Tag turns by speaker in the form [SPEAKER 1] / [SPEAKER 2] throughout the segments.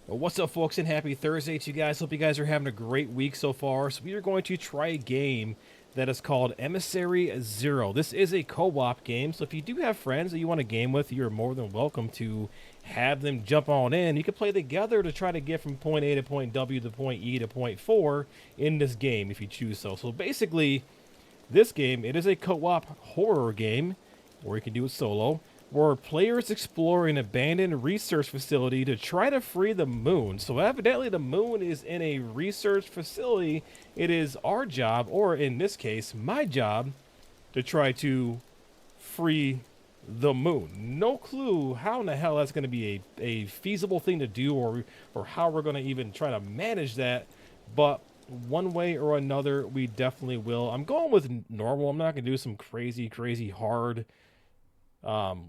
[SPEAKER 1] Well, what's up, folks, and happy Thursday to you guys. Hope you guys are having a great week so far. So we are going to try a game that is called Emissary Zero. This is a co-op game, so if you do have friends that you want to game with, you're more than welcome to have them jump on in. You can play together to try to get from point A to point W to point E to point 4 in this game if you choose so. So basically, this game, it is a co-op horror game, or you can do it solo, where players explore an abandoned research facility to try to free the moon. So evidently the moon is in a research facility. It is our job, or in this case, my job, to try to free the moon. No clue how in the hell that's going to be a feasible thing to do, or how we're going to even try to manage that. But one way or another, we definitely will. I'm going with normal. I'm not going to do some crazy hard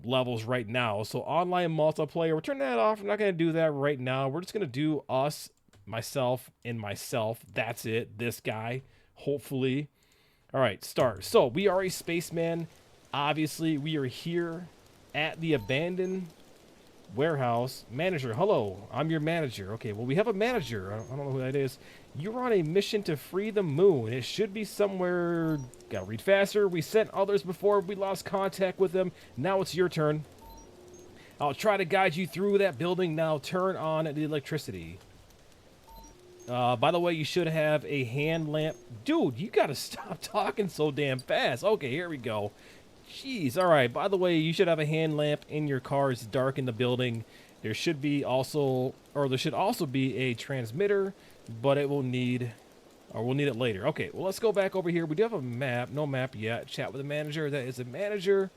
[SPEAKER 1] levels right now. So online multiplayer, we're turning that off. I'm not going to do that right now. We're just going to do us, myself, and myself. That's it. This guy, hopefully. All right, start. So we are a spaceman. Obviously, we are here at the abandoned warehouse. Manager, hello, I'm your manager. Okay, well, we have a manager. I don't know who that is. You're on a mission to free the moon. It should be somewhere. Gotta read faster. We sent others before. We lost contact with them. Now it's your turn. I'll try to guide you through that building. Now turn on the electricity. By the way, you should have a hand lamp. Dude, you gotta stop talking so damn fast. Okay, here we go. Jeez, alright. By the way, you should have a hand lamp in your car. It's dark in the building. There should be also, or there should also be a transmitter, but it will need, or we'll need it later. Okay, well, let's go back over here. We do have a map. No map yet. Chat with the manager. That is the manager.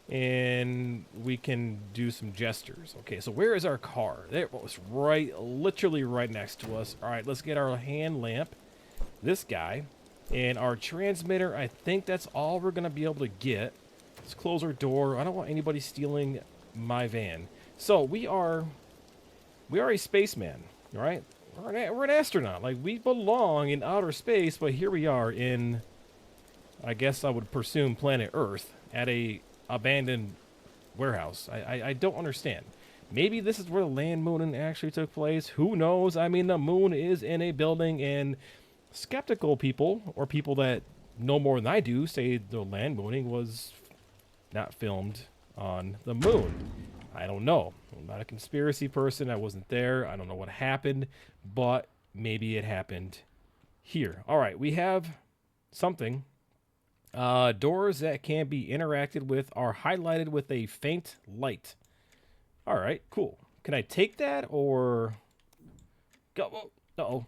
[SPEAKER 1] And we can do some gestures. Okay, so where is our car? There it was, right, literally right next to us. All right, let's get our hand lamp. This guy. And our transmitter, I think that's all we're going to be able to get. Let's close our door. I don't want anybody stealing my van. So we are a spaceman, all right? We're an astronaut. Like, we belong in outer space, but here we are in, I guess I would presume, planet Earth at a abandoned warehouse. I don't understand. Maybe this is where the land mooning actually took place. Who knows? I mean, the moon is in a building, and skeptical people, or people that know more than I do, say the land mooning was not filmed on the moon. I don't know. I'm not a conspiracy person. I wasn't there. I don't know what happened, but maybe it happened here. All right, we have something. Doors that can be interacted with are highlighted with a faint light. All right, cool. Can I take that or go? Uh-oh.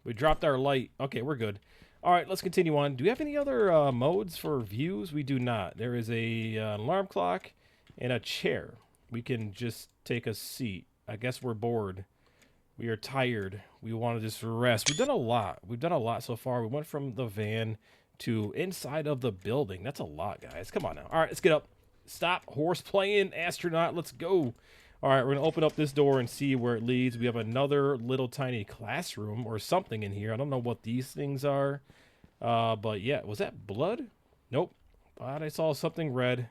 [SPEAKER 1] We dropped our light. Okay, we're good. All right, let's continue on. Do we have any other modes for views? We do not. There is a alarm clock and a chair. We can just take a seat. I guess we're bored. We are tired. We want to just rest. We've done a lot. We've done a lot so far. We went from the van to inside of the building. That's a lot, guys. Come on now. All right, let's get up. Stop horse playing, astronaut. Let's go. All right, we're going to open up this door and see where it leads. We have another little tiny classroom or something in here. I don't know what these things are. But yeah, was that blood? Nope. Thought I saw something red.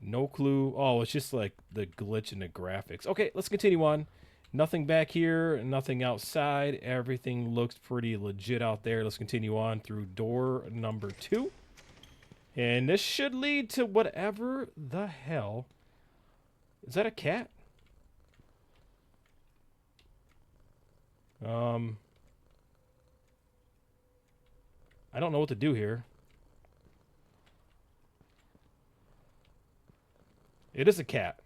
[SPEAKER 1] No clue. Oh, it's just like the glitch in the graphics. Okay, let's continue on. Nothing back here, nothing outside. Everything looks pretty legit out there. Let's continue on through door number 2. And this should lead to whatever the hell. Is that a cat? I don't know what to do here. It is a cat.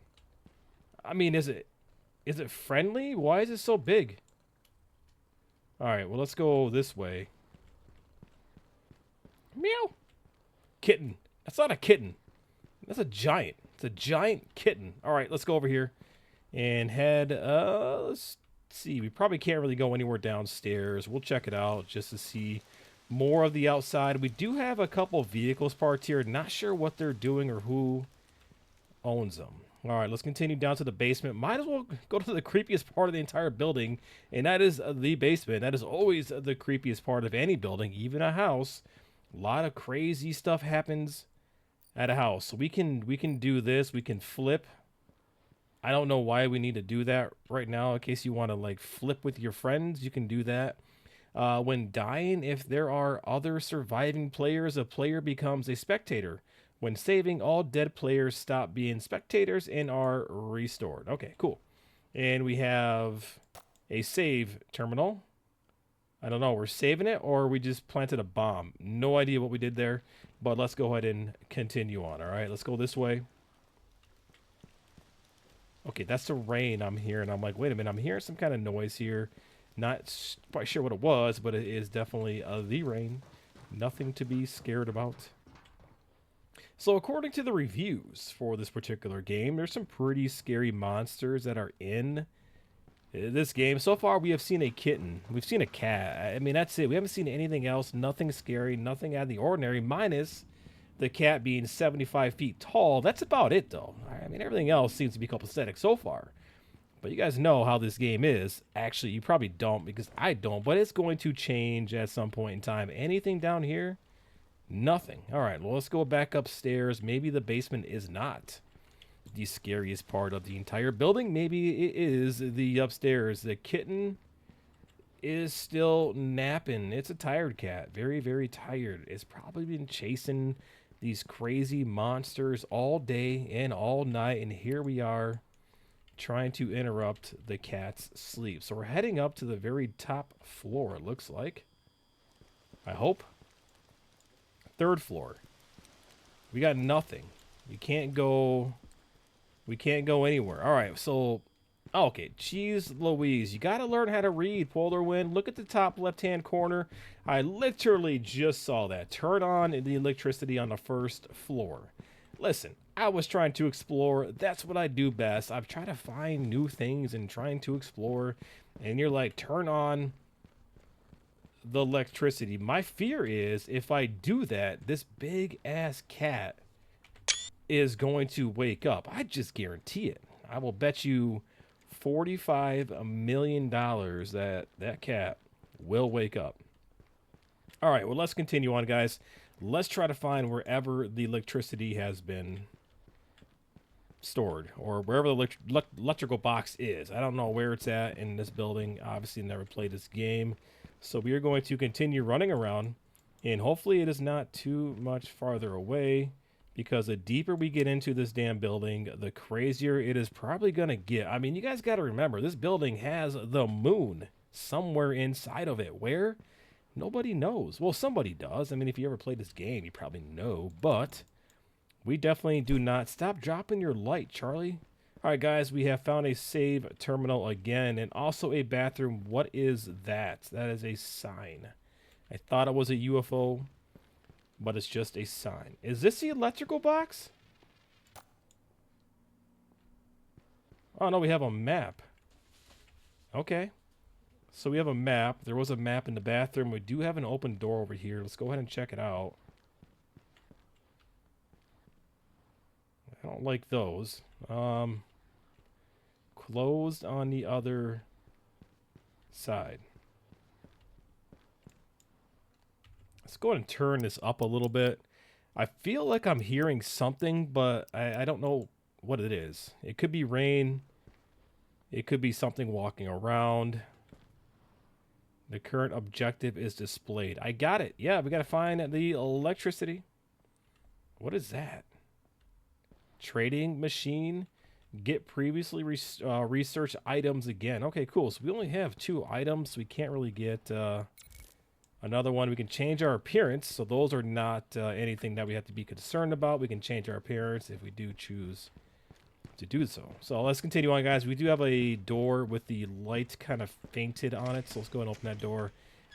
[SPEAKER 1] I mean, is it friendly? Why is it so big? All right, well, let's go this way. Meow. Kitten. That's not a kitten. That's a giant. It's a giant kitten. All right, let's go over here and head, let's see. We probably can't really go anywhere downstairs. We'll check it out just to see more of the outside. We do have a couple vehicles parked here. Not sure what they're doing or who owns them. All right, let's continue down to the basement. Might as well go to the creepiest part of the entire building, and that is the basement. That is always the creepiest part of any building, even a house. A lot of crazy stuff happens at a house. So we can do this. We can flip I don't know why we need to do that right now. In case you want to like flip with your friends, you can do that. When dying, if there are other surviving players, a player becomes a spectator. When saving, all dead players stop being spectators and are restored. Okay, cool. And we have a save terminal. I don't know, we're saving it or we just planted a bomb. No idea what we did there, but let's go ahead and continue on. All right, let's go this way. Okay, that's the rain I'm hearing. I'm like, wait a minute, I'm hearing some kind of noise here. Not quite sure what it was, but it is definitely the rain. Nothing to be scared about. So according to the reviews for this particular game, there's some pretty scary monsters that are in this game. So far, we have seen a kitten. We've seen a cat. I mean, that's it. We haven't seen anything else. Nothing scary. Nothing out of the ordinary. Minus the cat being 75 feet tall. That's about it, though. I mean, everything else seems to be copacetic so far. But you guys know how this game is. Actually, you probably don't because I don't. But it's going to change at some point in time. Anything down here? Nothing. All right, well, let's go back upstairs. Maybe the basement is not the scariest part of the entire building. Maybe it is the upstairs. The kitten is still napping. It's a tired cat. Very, very tired. It's probably been chasing these crazy monsters all day and all night. And here we are trying to interrupt the cat's sleep. So we're heading up to the very top floor, it looks like. I hope. 3rd floor. We got nothing. We can't go anywhere. All right, so okay, geez Louise, you got to learn how to read, Polar Wind. Look at the top left-hand corner. I literally just saw that. Turn on the electricity on the 1st floor. Listen, I was trying to explore. That's what I do best. I'm trying to find new things and trying to explore. And you're like, turn on the electricity. My fear is if I do that, this big-ass cat is going to wake up. I just guarantee it. I will bet you $45 million that that cat will wake up. All right, well, let's continue on, guys. Let's try to find wherever the electricity has been stored or wherever the electrical box is. I don't know where it's at in this building. Obviously, never played this game. So we are going to continue running around, and hopefully it is not too much farther away, because the deeper we get into this damn building, the crazier it is probably going to get. I mean, you guys got to remember, this building has the moon somewhere inside of it. Where? Nobody knows. Well, somebody does. I mean, if you ever played this game, you probably know, but we definitely do not. Stop dropping your light, Charlie. All right, guys, we have found a save terminal again, and also a bathroom. What is that? That is a sign. I thought it was a UFO, but it's just a sign. Is this the electrical box? Oh, no, we have a map. Okay. So we have a map. There was a map in the bathroom. We do have an open door over here. Let's go ahead and check it out. I don't like those. Closed on the other side. Let's go ahead and turn this up a little bit. I feel like I'm hearing something, but I don't know what it is. It could be rain. It could be something walking around. The current objective is displayed. I got it. Yeah, we got to find the electricity. What is that? Trading machine. Get previously researched items again. Okay, cool. So we only have 2 items. We can't really get another one. We can change our appearance. So those are not anything that we have to be concerned about. We can change our appearance if we do choose to do so. So let's continue on, guys. We do have a door with the light kind of fainted on it. So let's go and open that door.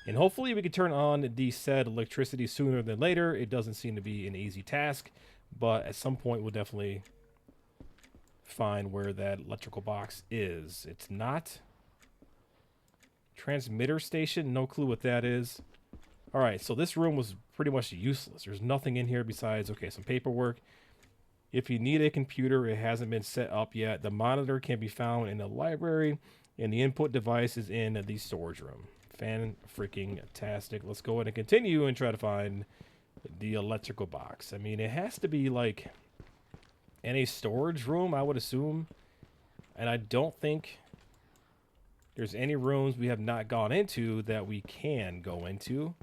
[SPEAKER 1] And hopefully we can turn on the said electricity sooner than later. It doesn't seem to be an easy task, but at some point we'll definitely find where that electrical box is. It's not transmitter station. No clue what that is. All right, so this room was pretty much useless. There's nothing in here besides, okay, some paperwork. If you need a computer, it hasn't been set up yet. The monitor can be found in the library, and the input device is in the storage room. Fan-freaking-tastic. Let's go ahead and continue and try to find the electrical box. I mean, it has to be like in a storage room, I would assume. And I don't think there's any rooms we have not gone into that we can go into.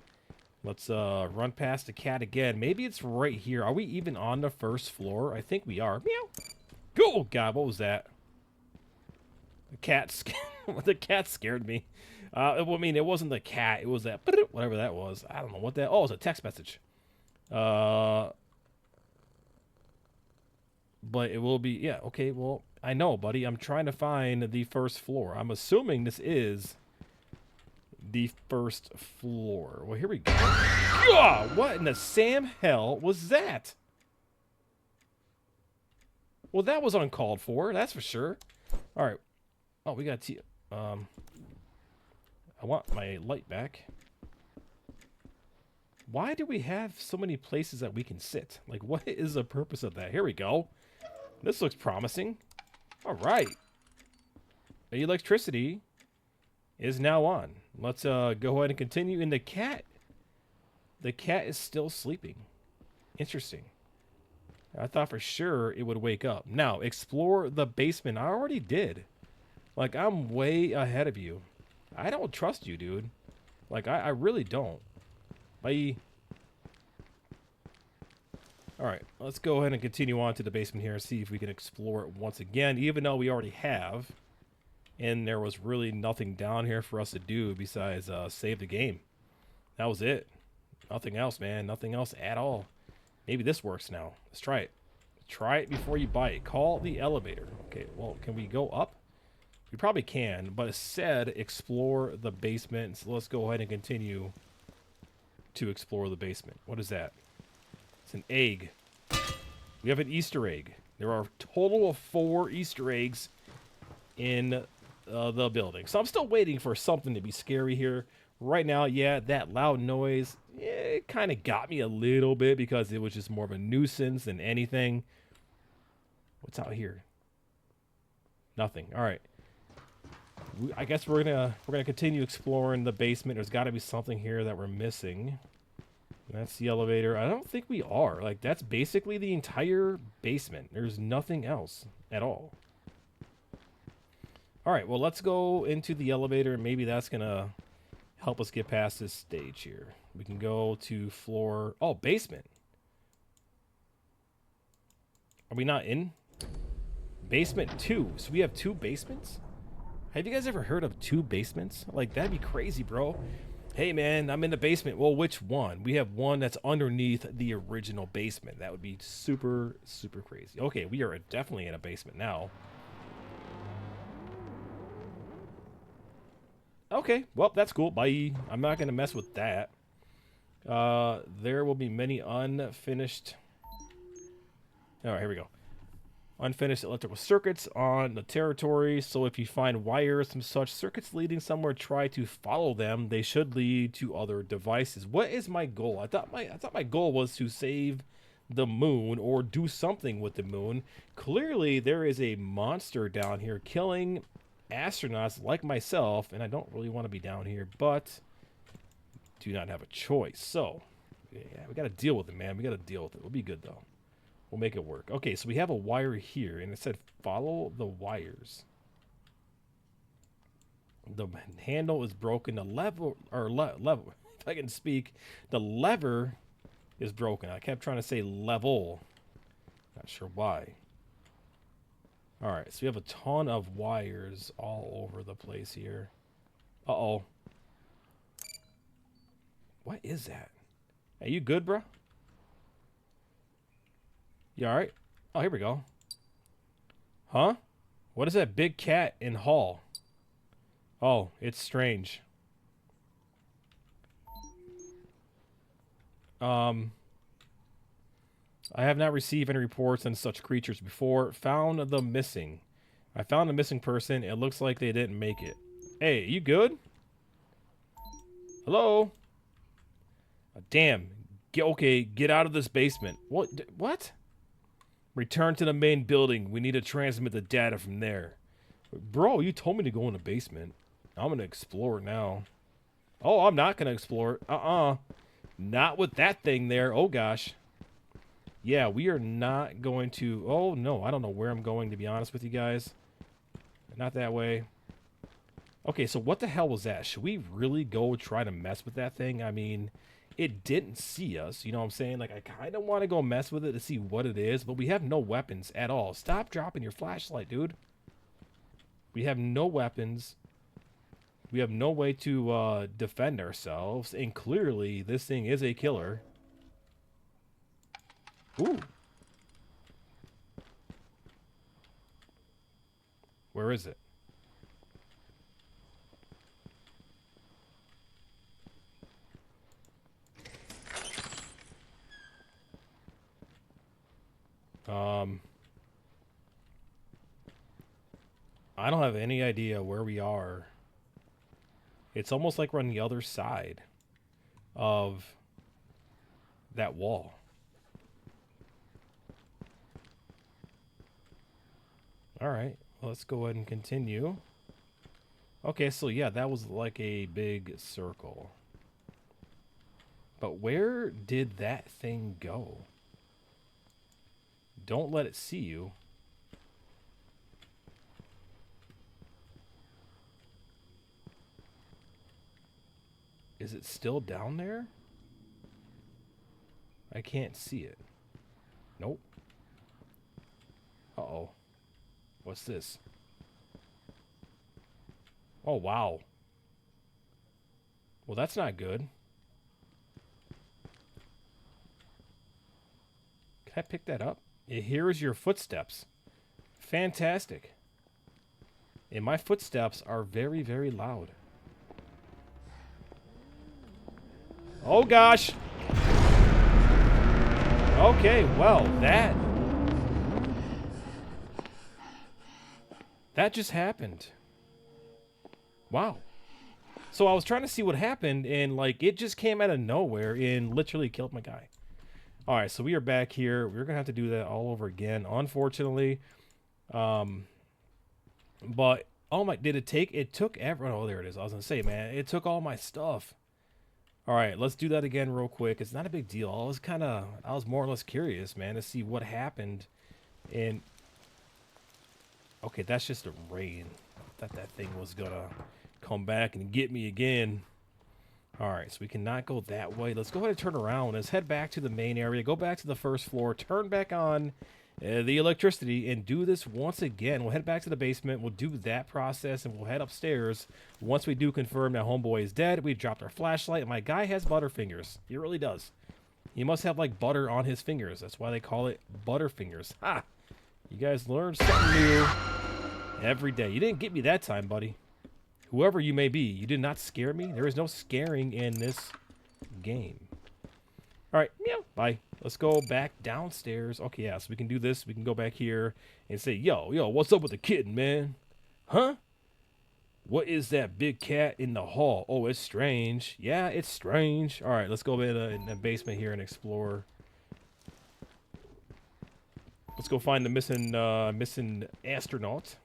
[SPEAKER 1] Let's run past the cat again. Maybe it's right here. Are we even on the first floor? I think we are. Meow. Oh, God, what was that? The cat, the cat scared me. I mean, it wasn't the cat. It was that, whatever that was. I don't know what that. Oh, it's a text message. But it will be. Yeah. Okay. Well, I know, buddy. I'm trying to find the first floor. I'm assuming this is the first floor. Well, here we go. God, what in the Sam hell was that? Well, that was uncalled for. That's for sure. All right. Oh, we got I want my light back. Why do we have so many places that we can sit? Like, what is the purpose of that? Here we go. This looks promising. All right. The electricity is now on. Let's go ahead and continue. And the cat is still sleeping. Interesting. I thought for sure it would wake up. Now, explore the basement. I already did. Like, I'm way ahead of you. I don't trust you, dude. Like, I really don't. Bye. Alright, let's go ahead and continue on to the basement here and see if we can explore it once again, even though we already have. And there was really nothing down here for us to do besides save the game. That was it. Nothing else, man. Nothing else at all. Maybe this works now. Let's try it. Try it before you buy it. Call the elevator. Okay, well, can we go up? We probably can, but it said explore the basement. So let's go ahead and continue to explore the basement. What is that? It's an egg. We have an Easter egg. There are a total of 4 Easter eggs in the building. So I'm still waiting for something to be scary here. Right now, yeah, that loud noise, it kind of got me a little bit because it was just more of a nuisance than anything. What's out here? Nothing. All right. I guess we're gonna continue exploring the basement. There's got to be something here that we're missing. That's the elevator. I don't think we are. Like, that's basically the entire basement. There's nothing else at all. All right, well, let's go into the elevator, and maybe that's gonna help us get past this stage here. We can go to floor... Oh, basement. Are we not in? Basement 2. So we have 2 basements? Have you guys ever heard of 2 basements? Like, that'd be crazy, bro. Hey, man, I'm in the basement. Well, which one? We have one that's underneath the original basement. That would be super, super crazy. Okay, we are definitely in a basement now. Okay, well, that's cool. Bye. I'm not going to mess with that. There will be many unfinished... All right, here we go. Unfinished electrical circuits on the territory. So if you find wires and such circuits leading somewhere, try to follow them. They should lead to other devices. What is my goal? I thought my goal was to save the moon or do something with the moon. Clearly, there is a monster down here killing astronauts like myself, and I don't really want to be down here, but do not have a choice. So, yeah, we got to deal with it, man. We got to deal with it. We'll be good, though. We'll make it work. Okay, so we have a wire here, and it said follow the wires. The handle is broken. The lever, if I can speak, the lever is broken. I kept trying to say level. Not sure why. All right, so we have a ton of wires all over the place here. Uh-oh. What is that? Are you good, bro? You all right? Oh, here we go. Huh? What is that big cat in hall? Oh, it's strange. I have not received any reports on such creatures before. Found the missing. I found a missing person. It looks like they didn't make it. Hey, you good? Hello? Damn. Okay, get out of this basement. What? Return to the main building. We need to transmit the data from there. Bro, you told me to go in the basement. I'm going to explore now. Oh, I'm not going to explore. Not with that thing there. Oh, gosh. Yeah, we are not going to... Oh, no. I don't know where I'm going, to be honest with you guys. Not that way. Okay, so what the hell was that? Should we really go try to mess with that thing? I mean, it didn't see us. You know what I'm saying? Like, I kind of want to go mess with it to see what it is, but we have no weapons at all. Stop dropping your flashlight, dude. We have no weapons. We have no way to defend ourselves. And clearly, this thing is a killer. Ooh. Where is it? I don't have any idea where we are. It's almost like we're on the other side of that wall. Alright, let's go ahead and continue. Okay, so yeah, that was like a big circle. But where did that thing go? Don't let it see you. Is it still down there? I can't see it. Nope. Uh-oh. What's this? Oh, wow. Well, that's not good. Can I pick that up? It hears your footsteps. Fantastic. And my footsteps are very, very loud. Oh, gosh. Okay, well, that just happened. Wow. So I was trying to see what happened, and, like, it just came out of nowhere and literally killed my guy. Alright, so we are back here. We're going to have to do that all over again, unfortunately. But, oh my, did it take, it took oh, there it is. I was going to say, man, it took all my stuff. Alright, let's do that again real quick. It's not a big deal. I was more or less curious, man, to see what happened. And, okay, that's just a rain. I thought that thing was going to come back and get me again. Alright, so we cannot go that way. Let's go ahead and turn around. Let's head back to the main area. Go back to the first floor. Turn back on the electricity and do this once again. We'll head back to the basement. We'll do that process and we'll head upstairs. Once we do confirm that homeboy is dead, we dropped our flashlight. And my guy has butterfingers. He really does. He must have like butter on his fingers. That's why they call it butterfingers. Ha! You guys learn something new every day. You didn't get me that time, buddy. Whoever you may be, you did not scare me. There is no scaring in this game. Alright, meow, bye. Let's go back downstairs. Okay, yeah, so we can do this. We can go back here and say, yo, what's up with the kitten, man? Huh? What is that big cat in the hall? Oh, it's strange. Yeah, it's strange. Alright, let's go in the basement here and explore. Let's go find the missing astronaut.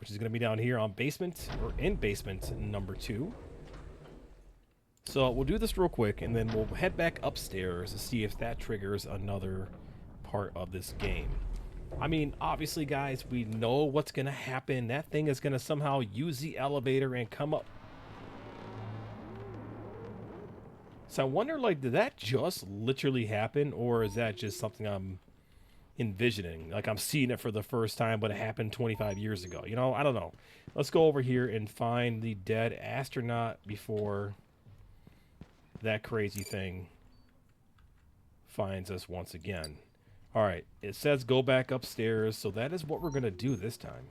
[SPEAKER 1] Which is going to be down here on basement, or in basement number 2. So we'll do this real quick, and then we'll head back upstairs to see if that triggers another part of this game. I mean, obviously, guys, we know what's going to happen. That thing is going to somehow use the elevator and come up. So I wonder, like, did that just literally happen, or is that just something I'm envisioning? Like, I'm seeing it for the first time, but it happened 25 years ago. You know, I don't know. Let's go over here and find the dead astronaut before that crazy thing finds us once again. Alright, it says go back upstairs, so that is what we're going to do this time.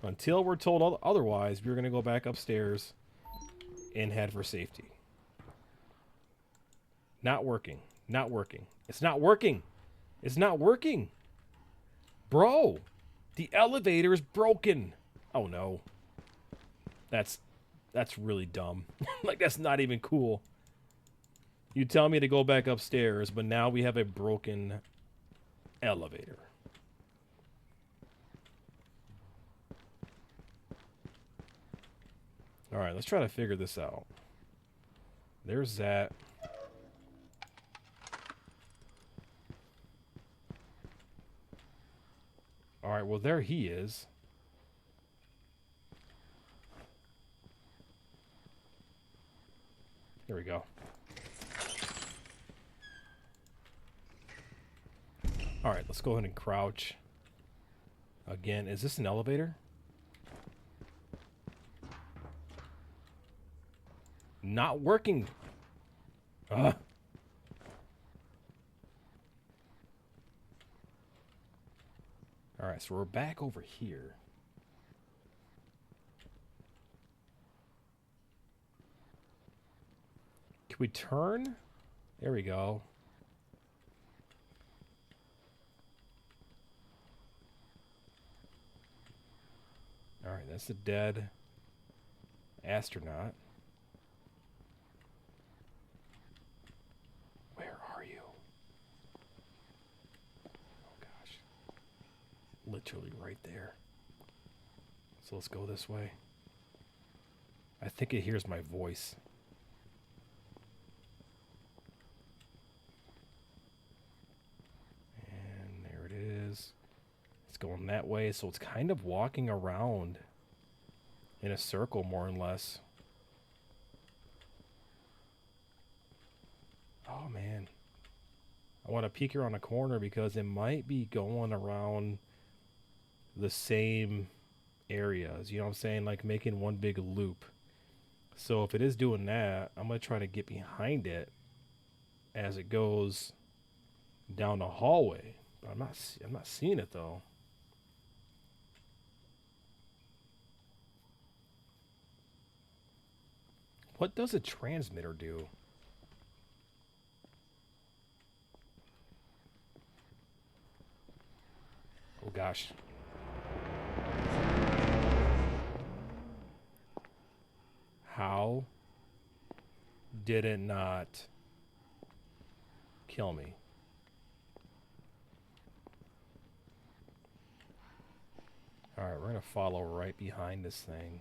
[SPEAKER 1] Until we're told otherwise, we're going to go back upstairs and head for safety. Not working. Not working. It's not working. It's not working. Bro, the elevator is broken. Oh no. That's really dumb. Like, that's not even cool. You tell me to go back upstairs, but now we have a broken elevator. All right, let's try to figure this out. There's that. Well, there he is. There we go. Alright, let's go ahead and crouch. Again, is this an elevator? Not working. Alright, so we're back over here. Can we turn? There we go. Alright, that's the dead astronaut. Where are you? Oh gosh. Literally right there. So let's go this way. I think it hears my voice. And there it is. It's going that way, so it's kind of walking around in a circle, more or less. Oh, man. I want to peek around a corner because it might be going around the same areas. You know what I'm saying? Like making one big loop. So if it is doing that, I'm going to try to get behind it as it goes down the hallway. But I'm not seeing it, though. What does a transmitter do? Oh gosh. How did it not kill me? Alright, we're gonna follow right behind this thing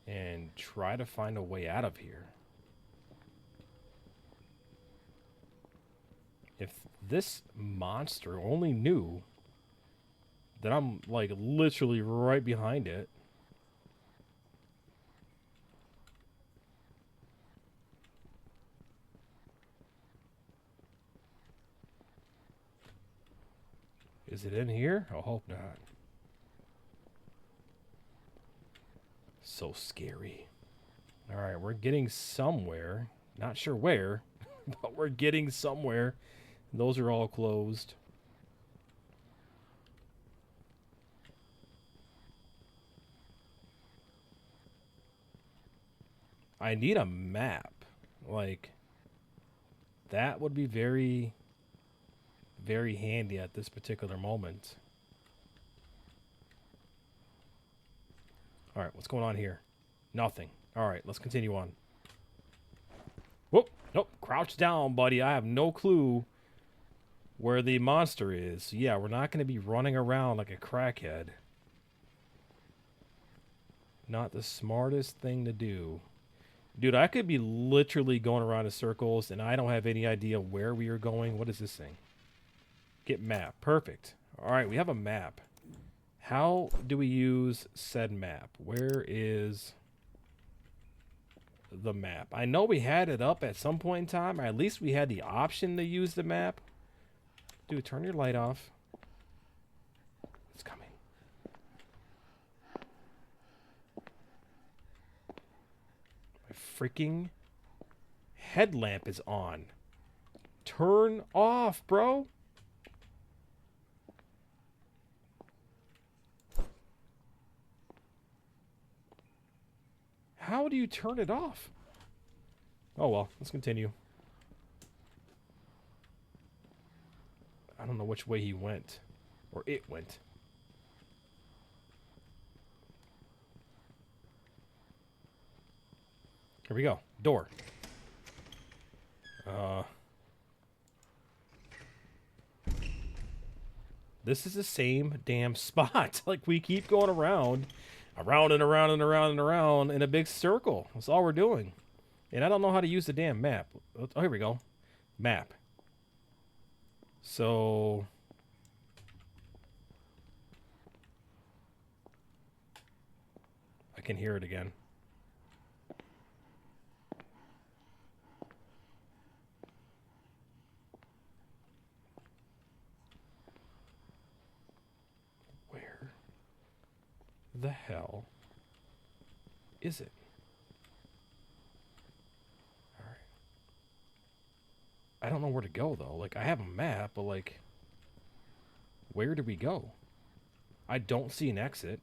[SPEAKER 1] and try to find a way out of here. If this monster only knew that I'm like literally right behind it. Is it in here? I hope not. So scary. Alright, we're getting somewhere. Not sure where, but we're getting somewhere. Those are all closed. I need a map. Like, that would be very, very handy at this particular moment. Alright, what's going on here? Nothing. Alright, let's continue on. Whoop! Nope, crouch down, buddy. I have no clue where the monster is. Yeah, we're not going to be running around like a crackhead. Not the smartest thing to do. Dude, I could be literally going around in circles, and I don't have any idea where we are going. What is this thing? Get map. Perfect. Alright, we have a map. How do we use said map? Where is the map? I know we had it up at some point in time. Or at least we had the option to use the map. Dude, turn your light off. It's coming. My freaking headlamp is on. Turn off, bro. How do you turn it off? Oh well, let's continue. I don't know which way he went. Or it went. Here we go. Door. This is the same damn spot. Like, we keep going around and around and around and around in a big circle. That's all we're doing. And I don't know how to use the damn map. Oh, here we go. Map. So can hear it again. Where the hell is it? All right. I don't know where to go, though. Like, I have a map, but, like, where do we go? I don't see an exit.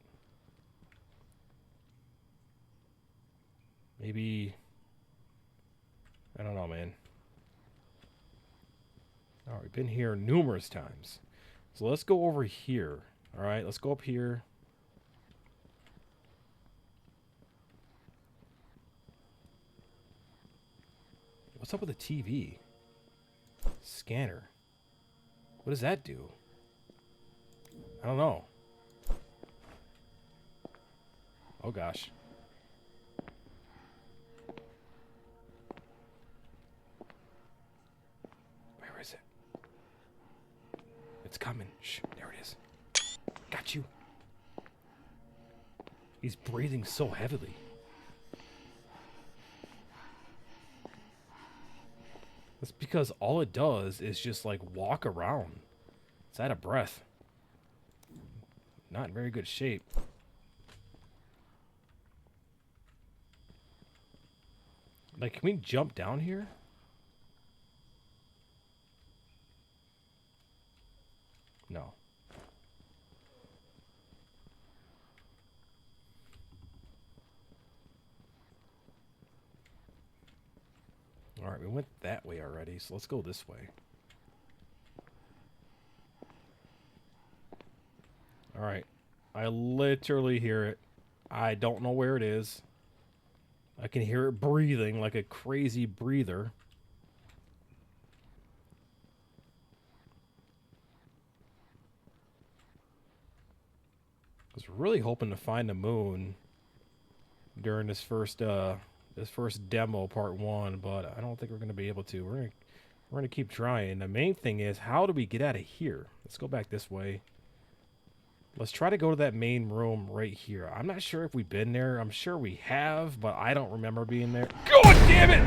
[SPEAKER 1] Maybe... I don't know, man. Alright, we've been here numerous times. So let's go over here. Alright, let's go up here. What's up with the TV? Scanner. What does that do? I don't know. Oh gosh. Where is it? It's coming. Shh, there it is. Got you. He's breathing so heavily. That's because all it does is just like walk around. It's out of breath. Not in very good shape. Like, can we jump down here? No. Alright, we went that way already, so let's go this way. Alright. I literally hear it. I don't know where it is. I can hear it breathing like a crazy breather. I was really hoping to find the moon during this first demo part 1, but I don't think we're going to be able to. We're going to keep trying. The main thing is, how do we get out of here? Let's go back this way. Let's try to go to that main room right here. I'm not sure if we've been there. I'm sure we have, but I don't remember being there. God damn it!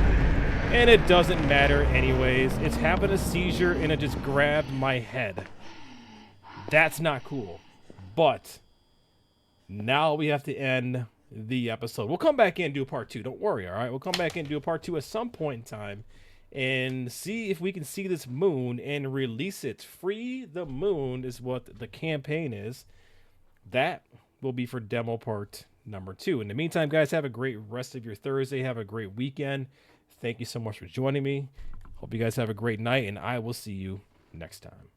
[SPEAKER 1] And it doesn't matter anyways. It's having a seizure and it just grabbed my head. That's not cool. But now we have to end the episode. We'll come back in and do a part 2. Don't worry, all right? We'll come back in and do a part 2 at some point in time and see if we can see this moon and release it. Free the moon is what the campaign is. That will be for demo part number 2. In the meantime, guys, have a great rest of your Thursday. Have a great weekend. Thank you so much for joining me. Hope you guys have a great night, and I will see you next time.